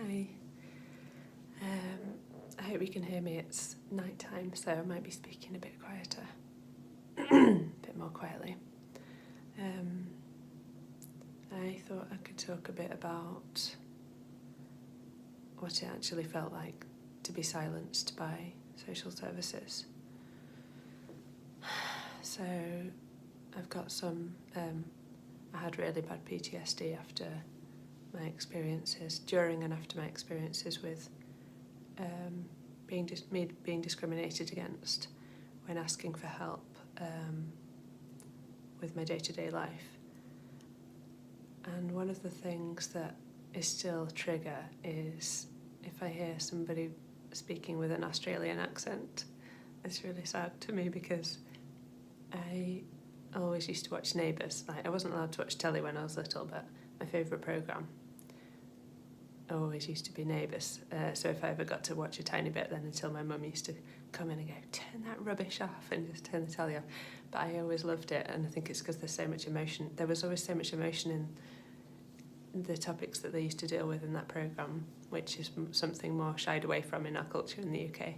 Hi. I hope you can hear me. It's night time, so I might be speaking a bit quieter, a bit more quietly. I thought I could talk a bit about what it actually felt like to be silenced by social services. So I've got I had really bad PTSD after my experiences, during and after my experiences with being discriminated against when asking for help with my day-to-day life. And one of the things that is still a trigger is if I hear somebody speaking with an Australian accent. It's really sad to me because I always used to watch Neighbours. Like, I wasn't allowed to watch telly when I was little, but my favourite programme always used to be Neighbours. So if I ever got to watch a tiny bit, then until my mum used to come in and go, turn that rubbish off, and just turn the telly off. But I always loved it, and I think it's because there's so much emotion. There was always so much emotion in the topics that they used to deal with in that programme, which is something more shied away from in our culture in the UK.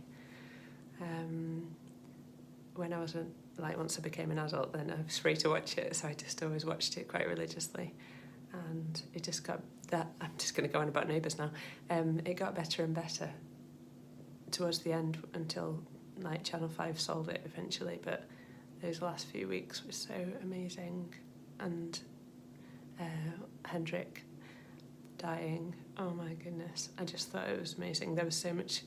When I was once I became an adult, then I was free to watch it, so I just always watched it quite religiously. And it just got that. I'm just going to go on about Neighbours now. It got better and better towards the end until Channel 5 sold it eventually. But those last few weeks were so amazing, and Hendrik dying. Oh my goodness! I just thought it was amazing. There was so much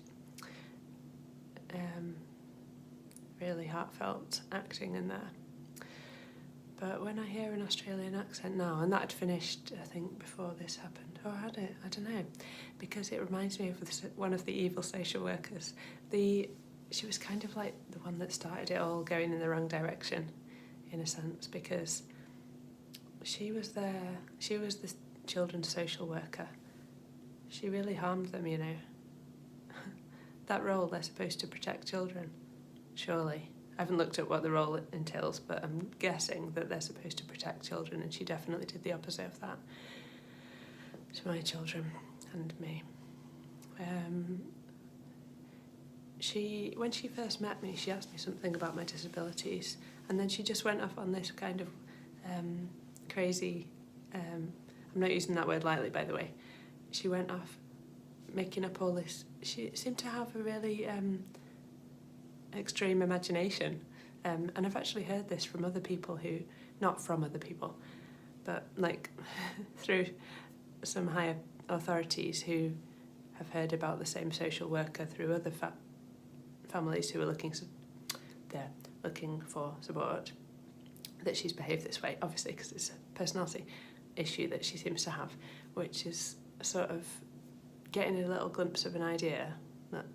really heartfelt acting in there. But when I hear an Australian accent now, and that had finished, I think, before this happened, or had it? I don't know, because it reminds me of one of the evil social workers. She was kind of like the one that started it all going in the wrong direction, in a sense, because she was the children's social worker. She really harmed them, you know. That role, they're supposed to protect children, surely. I haven't looked at what the role entails, but I'm guessing that they're supposed to protect children, and she definitely did the opposite of that to my children and me. When she first met me, she asked me something about my disabilities, and then she just went off on this kind of crazy, I'm not using that word lightly, by the way. She went off making up all this. She seemed to have a really extreme imagination, and I've actually heard this from other people who, not from other people, but through some higher authorities who have heard about the same social worker through other families who are looking for support, that she's behaved this way, obviously because it's a personality issue that she seems to have, which is sort of getting a little glimpse of an idea.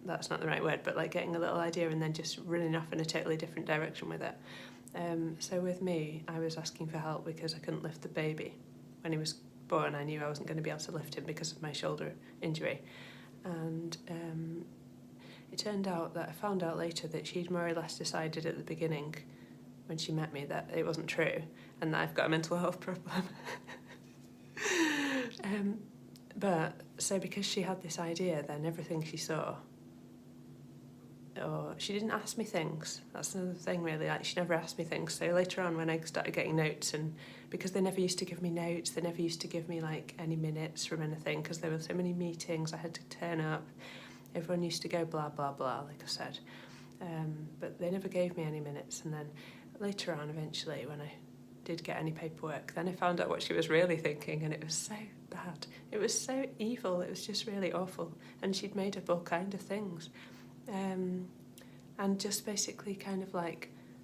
That's not the right word, but getting a little idea and then just running off in a totally different direction with it. So with me, I was asking for help because I couldn't lift the baby. When he was born, I knew I wasn't going to be able to lift him because of my shoulder injury. And it turned out that I found out later that she'd more or less decided at the beginning when she met me that it wasn't true and that I've got a mental health problem. But so because she had this idea, then everything she saw, or she didn't ask me things. That's another thing, really. She never asked me things. So later on, when I started getting notes, and because they never used to give me notes, they never used to give me any minutes from anything, because there were so many meetings, I had to turn up. Everyone used to go blah blah blah, like I said, but they never gave me any minutes. And then later on, eventually, when I did get any paperwork, then I found out what she was really thinking, and it was so bad. It was so evil. It was just really awful. And she'd made up all kind of things, and just basically kind of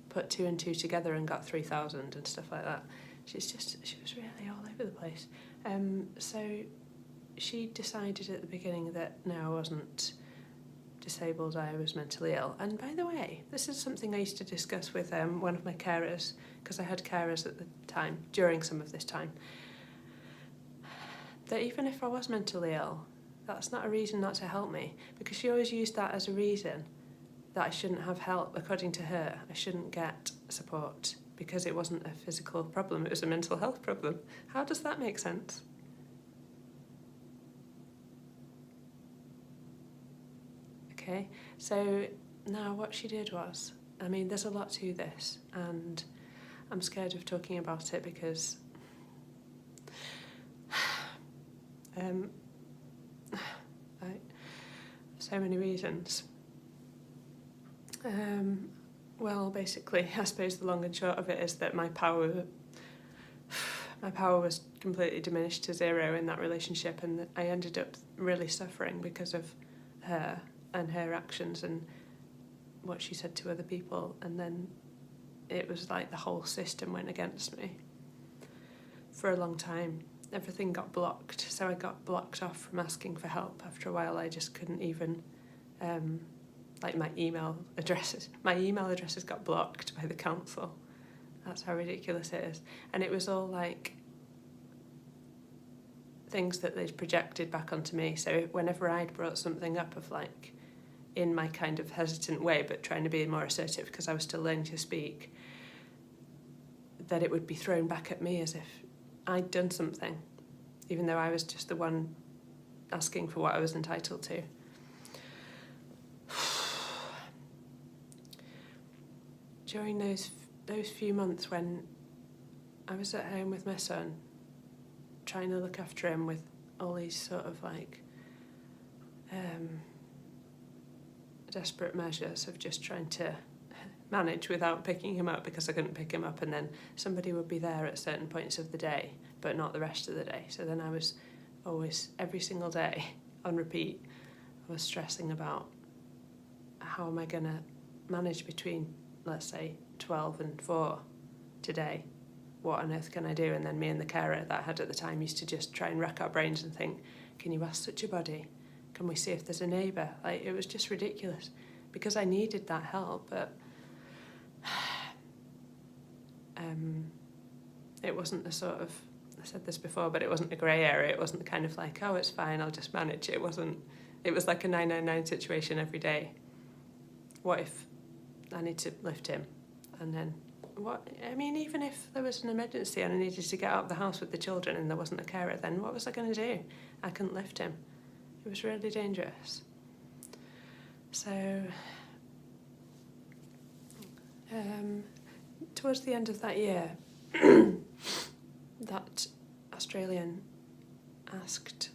put 2 and 2 together and got 3,000 and stuff like that. She was really all over the place. So she decided at the beginning that no, I wasn't disabled, I was mentally ill. And by the way, this is something I used to discuss with one of my carers, because I had carers at the time, during some of this time, that even if I was mentally ill, that's not a reason not to help me, because she always used that as a reason that I shouldn't have help. According to her, I shouldn't get support because it wasn't a physical problem, it was a mental health problem. How does that make sense? Okay, so now what she did was, I mean, there's a lot to this, and I'm scared of talking about it because so many reasons. Well, basically, I suppose the long and short of it is that my power was completely diminished to zero in that relationship, and I ended up really suffering because of her and her actions and what she said to other people, and then it was like the whole system went against me for a long time. Everything got blocked, so I got blocked off from asking for help. After a while, I just couldn't even, like my email addresses got blocked by the council. That's how ridiculous it is. And it was all like things that they'd projected back onto me. So whenever I'd brought something up of like, in my kind of hesitant way, but trying to be more assertive because I was still learning to speak, that it would be thrown back at me as if I'd done something, even though I was just the one asking for what I was entitled to. During those few months when I was at home with my son, trying to look after him with all these sort of like desperate measures of just trying to manage without picking him up because I couldn't pick him up, and then somebody would be there at certain points of the day but not the rest of the day. So then I was always, every single day on repeat, I was stressing about how am I going to manage between, let's say, 12 and 4 today. What on earth can I do? And then me and the carer that I had at the time used to just try and rack our brains and think, can you ask such a body? Can we see if there's a neighbour? Like, it was just ridiculous because I needed that help, but it wasn't the sort of, I said this before, but it wasn't a grey area. It wasn't the kind of like, oh, it's fine, I'll just manage. It wasn't. It was like a 999 situation every day. What if I need to lift him? And then what? I mean, even if there was an emergency and I needed to get out of the house with the children and there wasn't a carer, then what was I going to do? I couldn't lift him. It was really dangerous. So towards the end of that year, that Australian asked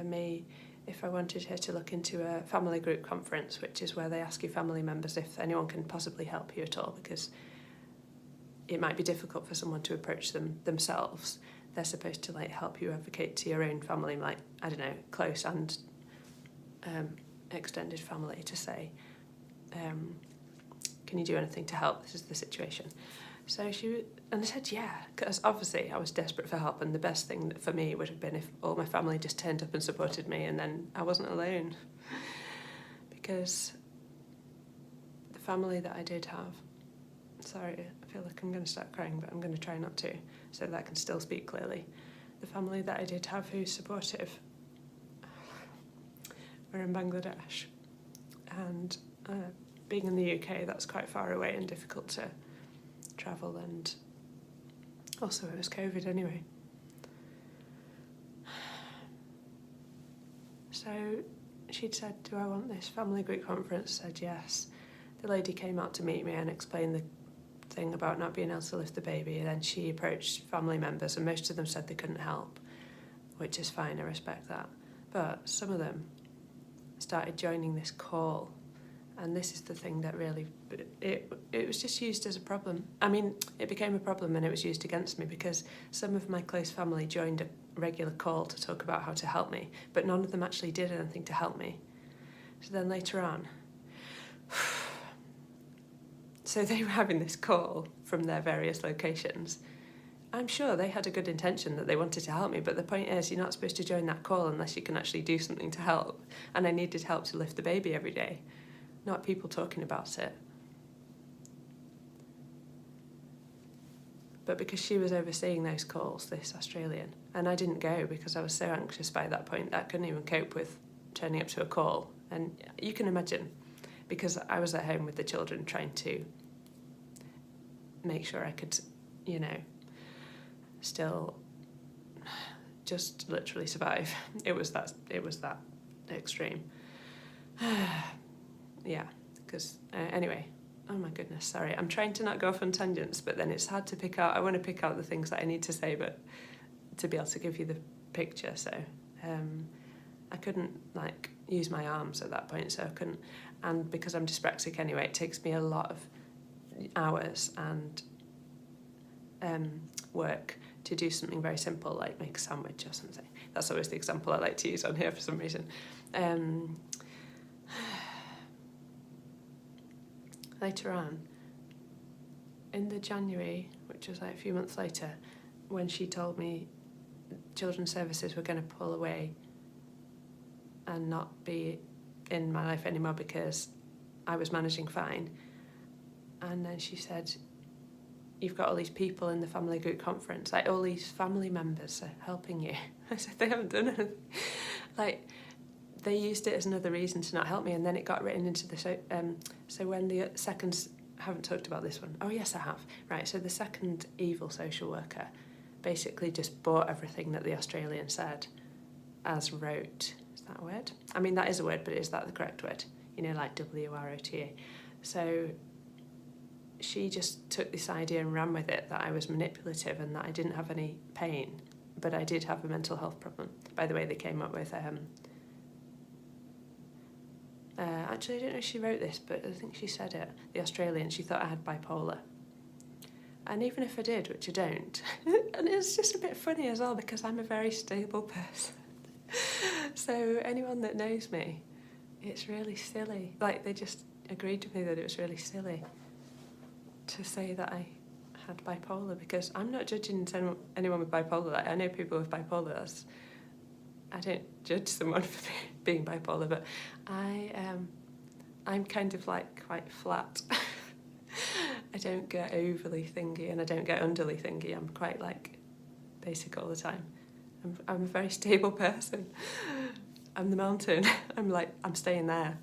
me if I wanted her to look into a family group conference, which is where they ask your family members if anyone can possibly help you at all, because it might be difficult for someone to approach them themselves. They're supposed to like help you advocate to your own family, like, I don't know, close and extended family, to say, can you do anything to help? This is the situation. So and I said, yeah, because obviously I was desperate for help, and the best thing for me would have been if all my family just turned up and supported me, and then I wasn't alone. Because the family that I did have, sorry, I feel like I'm going to start crying, but I'm going to try not to, so that I can still speak clearly. The family that I did have who's supportive were in Bangladesh, and being in the UK, that's quite far away and difficult to travel, and also it was COVID anyway. So she'd said, do I want this family group conference? I said yes. The lady came out to meet me and explained the thing about not being able to lift the baby, and then she approached family members, and most of them said they couldn't help, which is fine, I respect that. But some of them started joining this call, and this is the thing that really, it was just used as a problem. I mean, it became a problem and it was used against me because some of my close family joined a regular call to talk about how to help me, but none of them actually did anything to help me. So then later on, so they were having this call from their various locations. I'm sure they had a good intention that they wanted to help me, but the point is you're not supposed to join that call unless you can actually do something to help. And I needed help to lift the baby every day, not people talking about it. But because she was overseeing those calls, this Australian, and I didn't go because I was so anxious by that point that I couldn't even cope with turning up to a call. And you can imagine, because I was at home with the children trying to make sure I could, you know, still just literally survive. It was that extreme. Yeah, because anyway, oh my goodness, sorry. I'm trying to not go off on tangents, but then it's hard to pick out. I want to pick out the things that I need to say, but to be able to give you the picture. So I couldn't like use my arms at that point, so I couldn't. And because I'm dyspraxic anyway, it takes me a lot of hours and work to do something very simple like make a sandwich or something. That's always the example I like to use on here for some reason. Later on, in the January, which was like a few months later, when she told me children's services were going to pull away and not be in my life anymore because I was managing fine, and then she said, you've got all these people in the family group conference, like all these family members are helping you. I said, they haven't done anything. Like, they used it as another reason to not help me, and then it got written into the so when the second, I haven't talked about this one. Oh yes, I have. Right, so the second evil social worker basically just bought everything that the Australian said as wrote. Is that a word? I mean, that is a word, but is that the correct word? You know, like WROTA. So she just took this idea and ran with it, that I was manipulative and that I didn't have any pain, but I did have a mental health problem. By the way, they came up with actually, I don't know if she wrote this, but I think she said it, the Australian, she thought I had bipolar. And even if I did, which I don't, and it's just a bit funny as well because I'm a very stable person. So anyone that knows me, it's really silly. Like, they just agreed with me that it was really silly to say that I had bipolar, because I'm not judging anyone with bipolar. Like, I know people with bipolar. I don't judge someone for being bipolar, but I'm kind of like quite flat. I don't get overly thingy and I don't get underly thingy. I'm quite like basic all the time. I'm a very stable person. I'm the mountain. I'm staying there.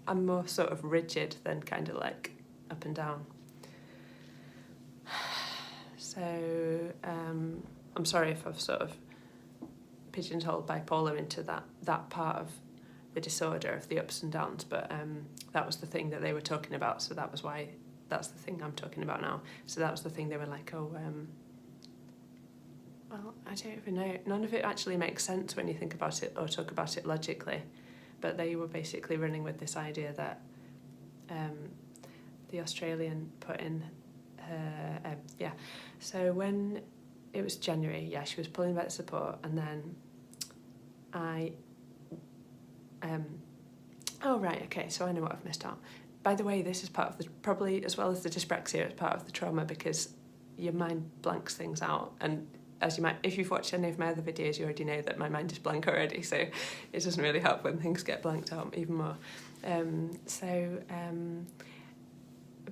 I'm more sort of rigid than kind of like up and down. So I'm sorry if I've sort of pigeonholed bipolar into that part of the disorder of the ups and downs, but that was the thing that they were talking about, so that was why that's the thing I'm talking about now. So that was the thing they were like, oh, well, I don't even know. None of it actually makes sense when you think about it or talk about it logically, but they were basically running with this idea that the Australian put in her, so when it was January, she was pulling back the support, and then oh right, okay, so I know what I've missed out. By the way, this is part of the, probably as well as the dyspraxia, it's part of the trauma because your mind blanks things out, and as you might, if you've watched any of my other videos, you already know that my mind is blank already, so it doesn't really help when things get blanked out even more.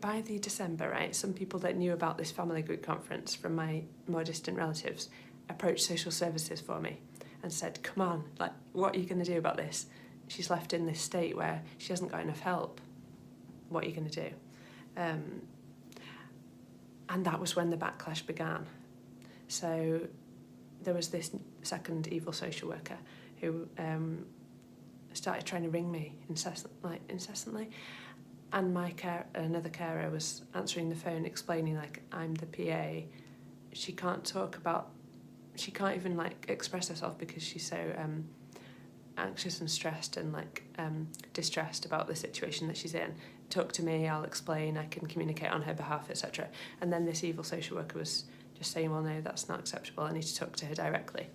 By the December, right, some people that knew about this family group conference from my more distant relatives approached social services for me and said, come on, like, what are you going to do about this? She's left in this state where she hasn't got enough help. What are you going to do? And that was when the backlash began. So there was this second evil social worker who started trying to ring me incessantly. And another carer was answering the phone explaining, like, I'm the PA. She can't even like express herself because she's so anxious and stressed and like distressed about the situation that she's in. Talk to me, I'll explain, I can communicate on her behalf, etc. And then this evil social worker was just saying, well, no, that's not acceptable, I need to talk to her directly.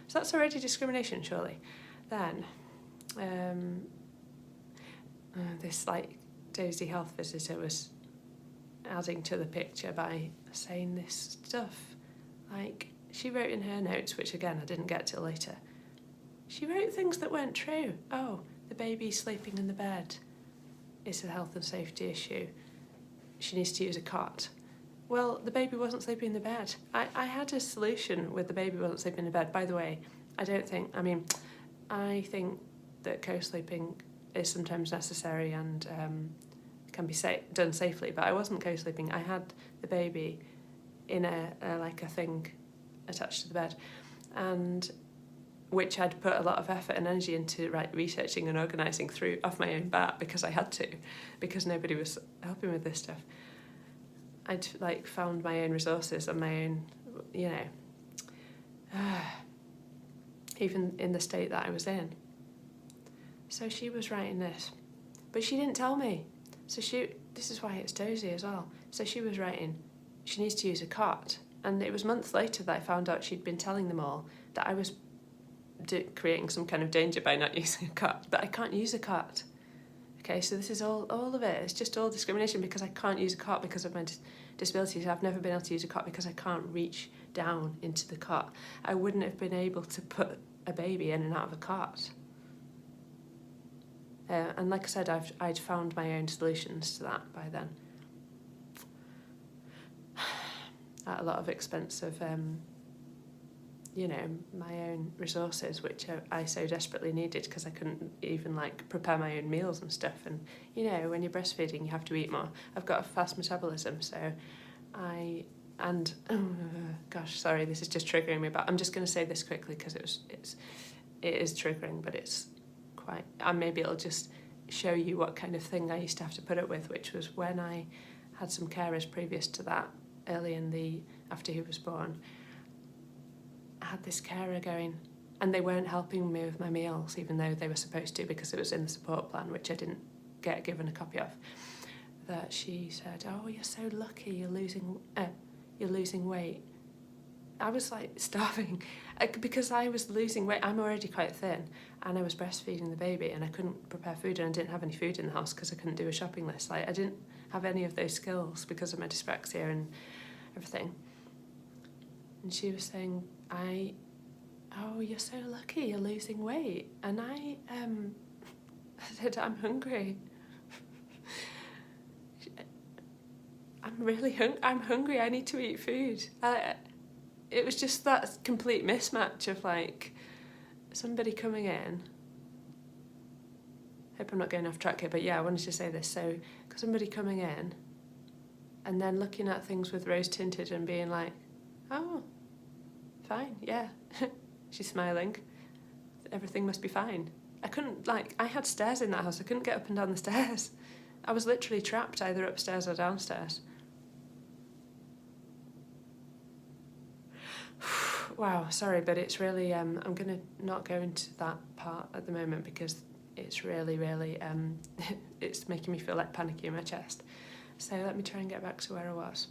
So that's already discrimination, surely. Then this like dozy health visitor was adding to the picture by saying this stuff. Like, she wrote in her notes, which again I didn't get till later, she wrote things that weren't true. Oh, the baby's sleeping in the bed. It's a health and safety issue. She needs to use a cot. Well, the baby wasn't sleeping in the bed. I had a solution with the baby wasn't sleeping in the bed. By the way, I think that co-sleeping is sometimes necessary and can be done safely, but I wasn't co-sleeping. I had the baby in a thing attached to the bed, and which I'd put a lot of effort and energy into researching and organising through off my own bat because I had to, because nobody was helping with this stuff. I'd like found my own resources and my own, you know, even in the state that I was in. So she was writing this, but she didn't tell me. So this is why it's dozy as well. So she was writing, she needs to use a cot. And it was months later that I found out she'd been telling them all that I was creating some kind of danger by not using a cot, but I can't use a cot. Okay, so this is all of it. It's just all discrimination because I can't use a cot because of my disabilities. I've never been able to use a cot because I can't reach down into the cot. I wouldn't have been able to put a baby in and out of a cot. And like I said, I'd found my own solutions to that by then. At a lot of expense of, you know, my own resources, which I so desperately needed because I couldn't even like prepare my own meals and stuff. And you know, when you're breastfeeding, you have to eat more. I've got a fast metabolism, so gosh, sorry, this is just triggering me. But I'm just going to say this quickly because it is triggering, but it's quite. And maybe it'll just show you what kind of thing I used to have to put up with, which was when I had some carers previous to that. After he was born, I had this carer going, and they weren't helping me with my meals, even though they were supposed to, because it was in the support plan, which I didn't get given a copy of. That she said, "Oh, you're so lucky, you're losing weight." I was like starving because I was losing weight. I'm already quite thin, and I was breastfeeding the baby, and I couldn't prepare food, and I didn't have any food in the house because I couldn't do a shopping list. Like I didn't have any of those skills because of my dyspraxia and everything. And she was saying, "Oh, you're so lucky, you're losing weight." And I said, "I'm hungry. I'm hungry, I need to eat food." It was just that complete mismatch of like somebody coming in. Hope I'm not going off track here, but yeah, I wanted to say this. So somebody coming in and then looking at things with rose tinted and being like, "Oh, fine, yeah." She's smiling. Everything must be fine. I had stairs in that house. I couldn't get up and down the stairs. I was literally trapped either upstairs or downstairs. Wow, sorry, but it's really, I'm going to not go into that part at the moment because it's really, really, it's making me feel like panicky in my chest. So let me try and get back to where I was.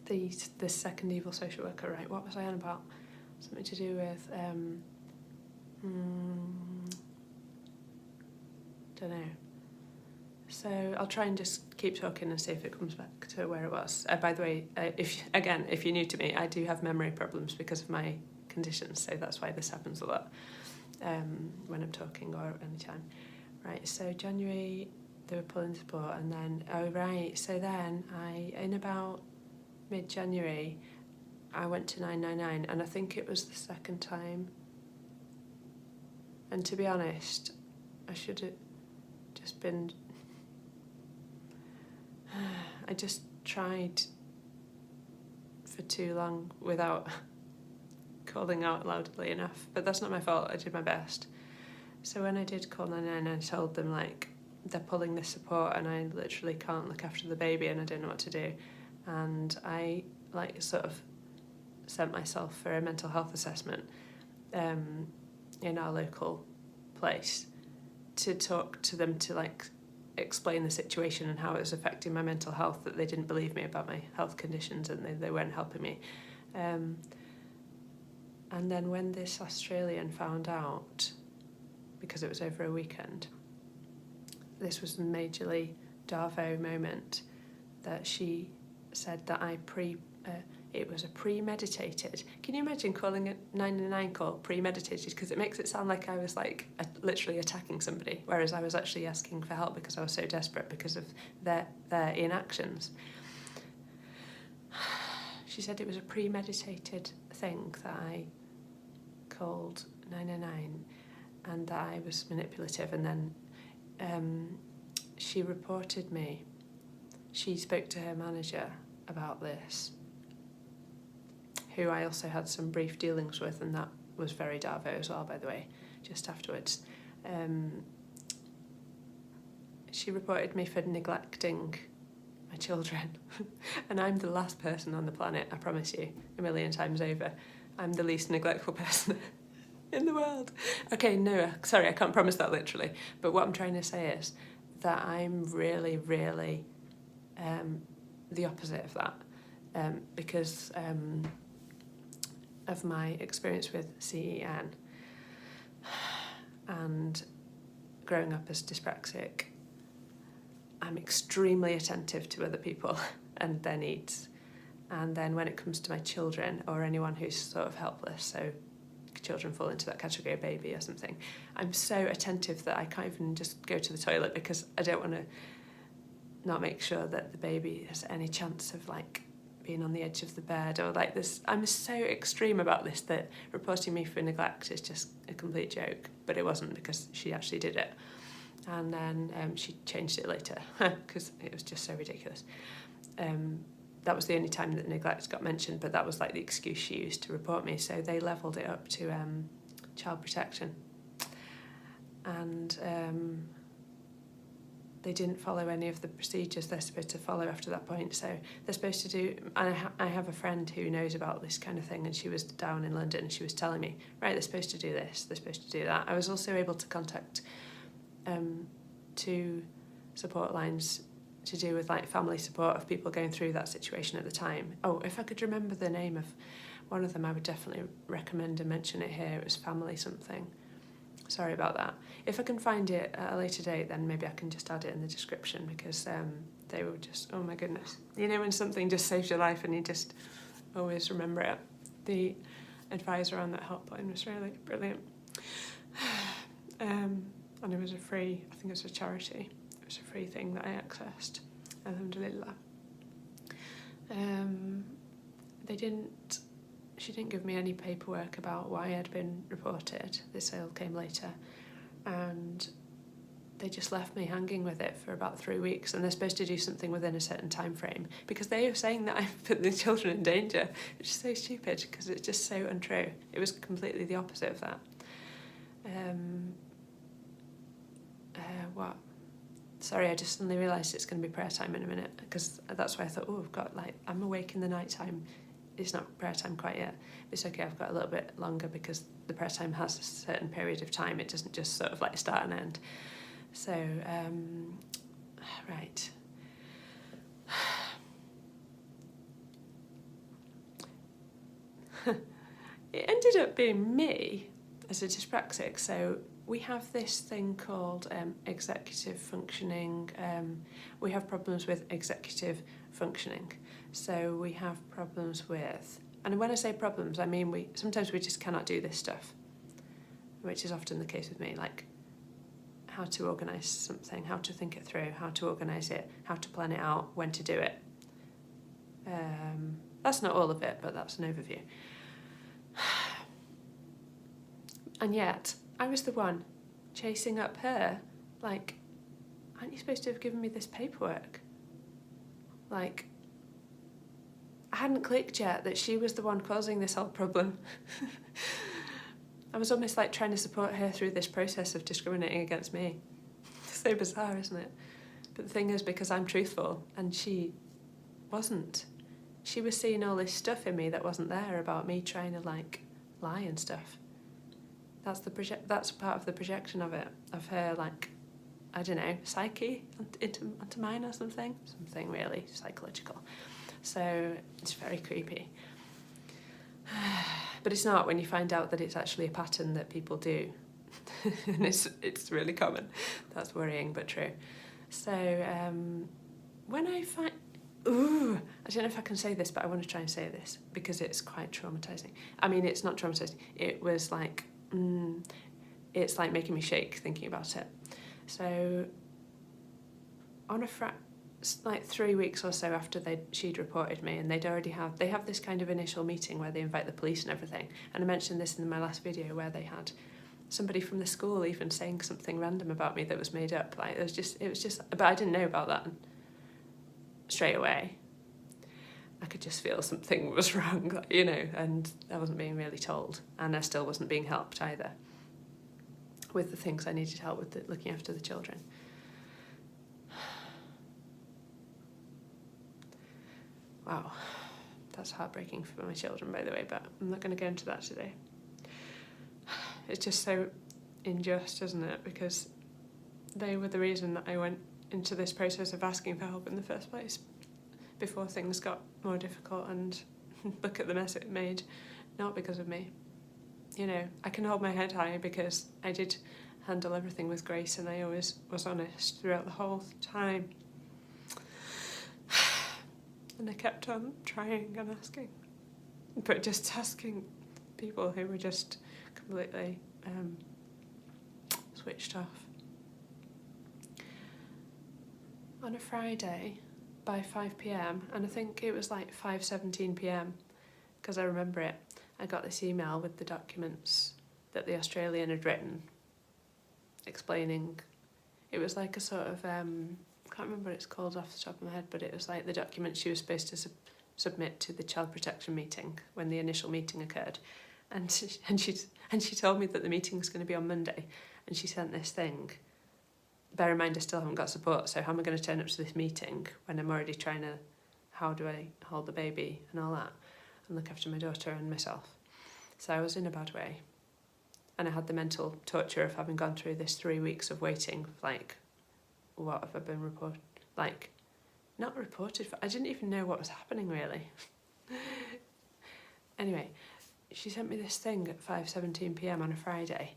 The second evil social worker, right? What was I on about? Something to do with, don't know. So I'll try and just keep talking and see if it comes back to where it was. By the way, if you're new to me, I do have memory problems because of my conditions, so that's why this happens a lot when I'm talking or anytime. Right, so January, they were pulling support, and then, so then in about mid-January, I went to 999, and I think it was the second time. And to be honest, I should have just been... I just tried for too long without calling out loudly enough, but that's not my fault. I did my best. So when I did call 999, I told them like they're pulling this support and I literally can't look after the baby and I don't know what to do. And I like sort of sent myself for a mental health assessment in our local place to talk to them to like explain the situation and how it was affecting my mental health, that they didn't believe me about my health conditions and they weren't helping me. And then when this Australian found out, because it was over a weekend, this was a majorly Darvo moment, that she said that it was a premeditated. Can you imagine calling a 999 call premeditated? Because it makes it sound like I was like literally attacking somebody, whereas I was actually asking for help because I was so desperate because of their inactions. She said it was a premeditated thing that I called 999 and that I was manipulative, and then she reported me. She spoke to her manager about this, who I also had some brief dealings with, and that was very Darvo as well, by the way, just afterwards. She reported me for neglecting my children. And I'm the last person on the planet, I promise you, 1,000,000 times over. I'm the least neglectful person in the world. Okay, no, sorry, I can't promise that literally. But what I'm trying to say is that I'm really, really the opposite of that. Because of my experience with CEN and growing up as dyspraxic, I'm extremely attentive to other people and their needs. And then when it comes to my children or anyone who's sort of helpless, so children fall into that category, a baby or something, I'm so attentive that I can't even just go to the toilet because I don't want to not make sure that the baby has any chance of like being on the edge of the bed or like this. I'm so extreme about this that reporting me for neglect is just a complete joke, but it wasn't because she actually did it. And then she changed it later because it was just so ridiculous. That was the only time that neglect got mentioned, but that was like the excuse she used to report me. So they levelled it up to child protection. And they didn't follow any of the procedures they're supposed to follow after that point. So they're supposed to do, and I have a friend who knows about this kind of thing, and she was down in London and she was telling me, right, they're supposed to do this, they're supposed to do that. I was also able to contact 2 support lines to do with like family support of people going through that situation at the time. Oh, if I could remember the name of one of them, I would definitely recommend and mention it here. It was Family something. Sorry about that. If I can find it at a later date, then maybe I can just add it in the description because they were just, oh my goodness. You know when something just saves your life and you just always remember it? The advisor on that helpline was really brilliant. And it was a free, I think it was a charity. It was a free thing that I accessed. Alhamdulillah. She didn't give me any paperwork about why I'd been reported. This all came later. And they just left me hanging with it for about 3 weeks, and they're supposed to do something within a certain time frame because they were saying that I put the children in danger. It's just so stupid because it's just so untrue. It was completely the opposite of that. What? Sorry, I just suddenly realised it's going to be prayer time in a minute because that's why I thought, I'm awake in the night time. It's not prayer time quite yet. It's okay, I've got a little bit longer because the prayer time has a certain period of time. It doesn't just sort of like start and end. So, right. It ended up being me as a dyspraxic. So we have this thing called executive functioning. We have problems with executive functioning. So we have problems with, and when I say problems, I mean sometimes we just cannot do this stuff, which is often the case with me, like how to organise something, how to think it through, how to organise it, how to plan it out, when to do it. That's not all of it, but that's an overview. And yet, I was the one chasing up her, like, aren't you supposed to have given me this paperwork? Like, I hadn't clicked yet that she was the one causing this whole problem. I was almost like trying to support her through this process of discriminating against me. So bizarre, isn't it? But the thing is, because I'm truthful and she wasn't, she was seeing all this stuff in me that wasn't there about me trying to like lie and stuff. That's part of the projection of it, of her like, I don't know, psyche onto mine or something really psychological. So it's very creepy. But it's not when you find out that it's actually a pattern that people do. And it's really common. That's worrying but true. So when I find... I don't know if I can say this, but I want to try and say this because it's quite traumatising. I mean, it's not traumatising. It was like... it's like making me shake thinking about it. So on like 3 weeks or so after she'd reported me, and they have this kind of initial meeting where they invite the police and everything. And I mentioned this in my last video where they had somebody from the school even saying something random about me that was made up. Like it was just, but I didn't know about that straight away. I could just feel something was wrong, you know, and I wasn't being really told, and I still wasn't being helped either with the things I needed help with, looking after the children. Wow, that's heartbreaking for my children, by the way, but I'm not going to go into that today. It's just so unjust, isn't it? Because they were the reason that I went into this process of asking for help in the first place, before things got more difficult, and look at the mess it made, not because of me. You know, I can hold my head high because I did handle everything with grace, and I always was honest throughout the whole time. And I kept on trying and asking, but just asking people who were just completely switched off. On a Friday, by 5 p.m, and I think it was like 5:17 p.m, because I remember it, I got this email with the documents that the Australian had written, explaining, it was like a sort of, I can't remember what it's called off the top of my head, but it was like the documents she was supposed to submit to the child protection meeting when the initial meeting occurred. And she told me that the meeting was going to be on Monday, and she sent this thing. Bear in mind, I still haven't got support, so how am I going to turn up to this meeting when I'm already trying to, how do I hold the baby and all that, and look after my daughter and myself? So I was in a bad way. And I had the mental torture of having gone through this 3 weeks of waiting, like, what have I been reported? Like, not reported for, I didn't even know what was happening, really. Anyway, she sent me this thing at 5:17 p.m. on a Friday.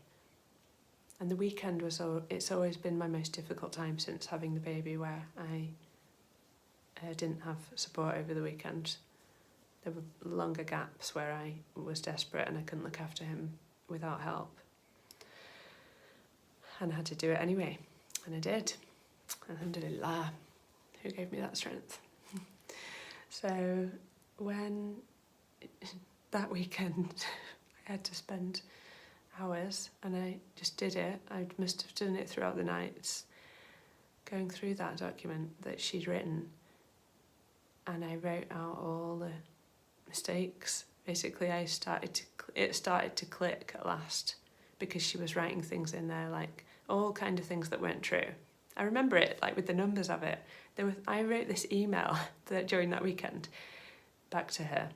And the weekend was, it's always been my most difficult time since having the baby, where I didn't have support over the weekend. There were longer gaps where I was desperate and I couldn't look after him without help. And I had to do it anyway. And I did. Alhamdulillah, who gave me that strength. So when that weekend I had to spend hours, and I just did it. I must have done it throughout the nights, going through that document that she'd written, and I wrote out all the mistakes. Basically, it started to click at last, because she was writing things in there, like all kind of things that weren't true. I remember it, like with the numbers of it. I wrote this email during that weekend back to her,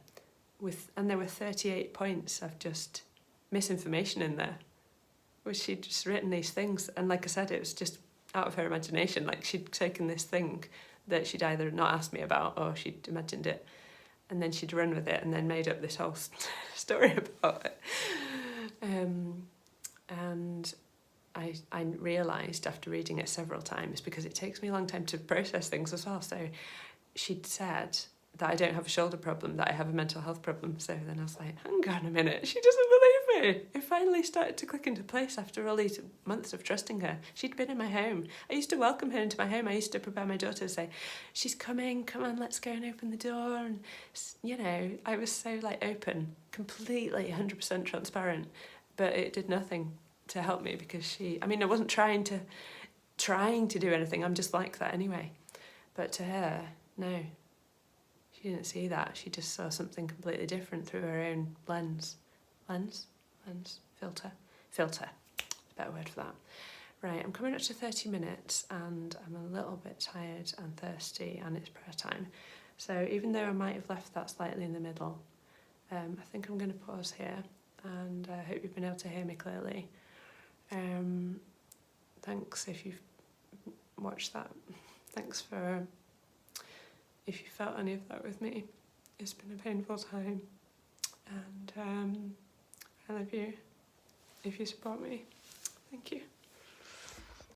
and there were 38 points of just misinformation in there, which she'd just written these things, and like I said, it was just out of her imagination. Like, she'd taken this thing that she'd either not asked me about, or she'd imagined it, and then she'd run with it and then made up this whole story about it. And I realised after reading it several times, because it takes me a long time to process things as well, so she'd said that I don't have a shoulder problem, that I have a mental health problem. So then I was like, hang on a minute, she doesn't believe me. It finally started to click into place after all these months of trusting her. She'd been in my home. I used to welcome her into my home. I used to prepare my daughter to say, she's coming, come on, let's go and open the door. And, you know, I was so like open, completely 100% transparent, but it did nothing to help me, because I wasn't trying to do anything. I'm just like that anyway. But to her, no. She didn't see that. She just saw something completely different through her own lens. Filter. A better word for that. Right, I'm coming up to 30 minutes and I'm a little bit tired and thirsty, and it's prayer time. So even though I might have left that slightly in the middle, I think I'm going to pause here, and I hope you've been able to hear me clearly. Thanks if you've watched that. Thanks for... if you felt any of that with me. It's been a painful time, and I love you if you support me. Thank you.